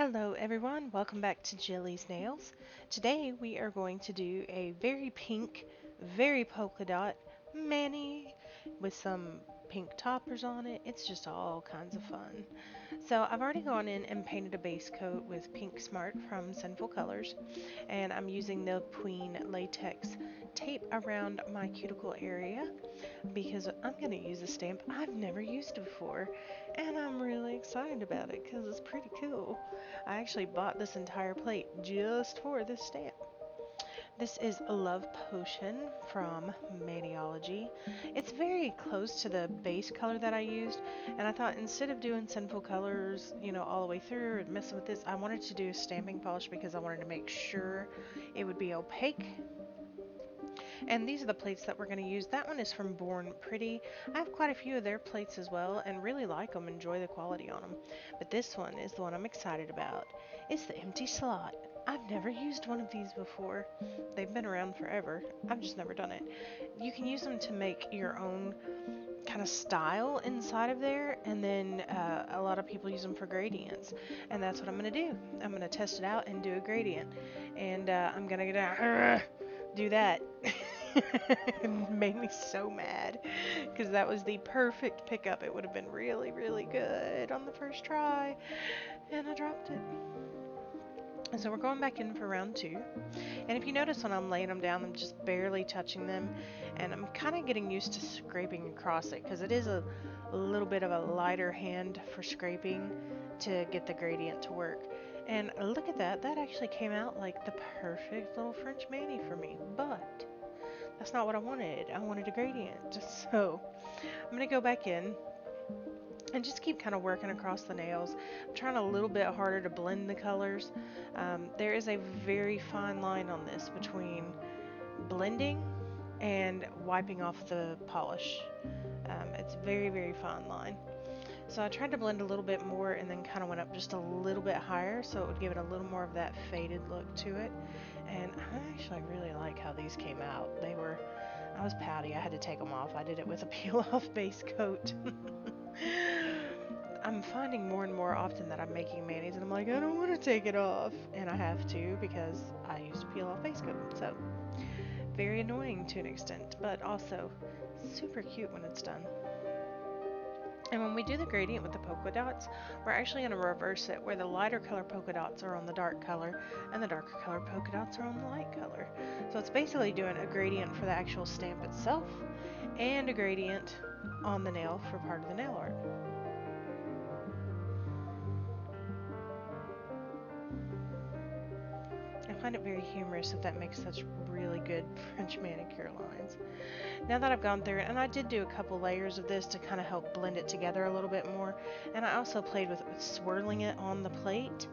Hello everyone, welcome back to Jillies Nails. Today we are going to do a very pink, very polka dot mani with some pink toppers on it. It's just all kinds of fun. So I've already gone in and painted a base coat with Pink Smart from Sinful Colors, and I'm using the Queen latex tape around my cuticle area because I'm going to use a stamp I've never used before, and I'm really excited about it because it's pretty cool. I actually bought this entire plate just for this stamp. This is a Love Potion from Maniology. It's very close to the base color that I used, and I thought instead of doing Sinful Colors, all the way through and messing with this, I wanted to do a stamping polish because I wanted to make sure it would be opaque. And these are the plates that we're going to use. That one is from Born Pretty. I have quite a few of their plates as well and really like them, enjoy the quality on them. But this one is the one I'm excited about. It's the empty slot. I've never used one of these before. They've been around forever. I've just never done it. You can use them to make your own kind of style inside of there, and then a lot of people use them for gradients, and that's what I'm going to do. I'm going to test it out and do a gradient, and I'm going to do that. It made me so mad because that was the perfect pickup. It would have been really, really good on the first try, and I dropped it. And so we're going back in for round two. And if you notice when I'm laying them down, I'm just barely touching them, and I'm kind of getting used to scraping across it because it is a little bit of a lighter hand for scraping to get the gradient to work. And look at that, that actually came out like the perfect little French mani for me, but that's not what I wanted. I wanted a gradient. So I'm going to go back in and just keep kind of working across the nails. I'm trying a little bit harder to blend the colors. There is a very fine line on this between blending and wiping off the polish. It's very, very fine line. So I tried to blend a little bit more and then kind of went up just a little bit higher so it would give it a little more of that faded look to it. And I actually really like how these came out. I was pouty. I had to take them off. I did it with a peel-off base coat. I'm finding more and more often that I'm making manis and I'm like, I don't want to take it off. And I have to because I used to peel off base coat. So, very annoying to an extent, but also super cute when it's done. And when we do the gradient with the polka dots, we're actually going to reverse it where the lighter color polka dots are on the dark color and the darker color polka dots are on the light color. So it's basically doing a gradient for the actual stamp itself and a gradient on the nail for part of the nail art. I find it very humorous that makes such really good French manicure lines. Now that I've gone through it, and I did do a couple layers of this to kind of help blend it together a little bit more, and I also played with swirling it on the plate,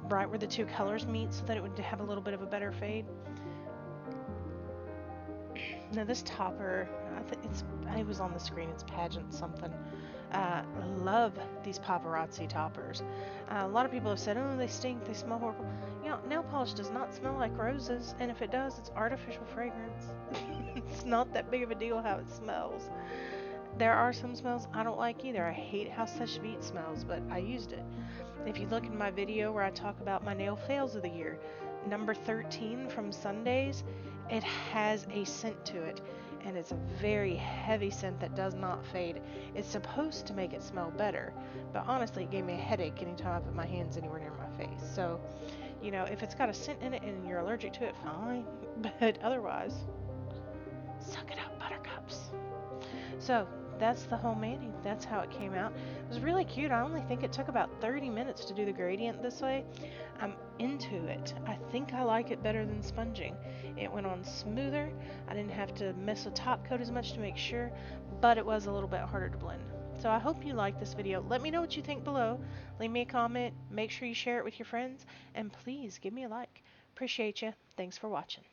right where the two colors meet so that it would have a little bit of a better fade. Now this topper, it was on the screen, it's pageant something. I love these paparazzi toppers. A lot of people have said, oh, they stink, they smell horrible. Nail polish does not smell like roses, and if it does, it's artificial fragrance. It's not that big of a deal how it smells. There are some smells I don't like either. I hate how such sweet smells, but I used it. If you look in my video where I talk about my nail fails of the year, number 13 from Sundays, it has a scent to it, and it's a very heavy scent that does not fade. It's supposed to make it smell better, but honestly, it gave me a headache anytime I put my hands anywhere near my face. So, if it's got a scent in it and you're allergic to it, fine, but otherwise, suck it up, buttercups. So that's the whole mani. That's how it came out. It was really cute. I only think it took about 30 minutes to do the gradient this way. I'm into it. I think I like it better than sponging. It went on smoother. I didn't have to mess with top coat as much to make sure, but it was a little bit harder to blend. So I hope you like this video. Let me know what you think below. Leave me a comment. Make sure you share it with your friends. And please give me a like. Appreciate you. Thanks for watching.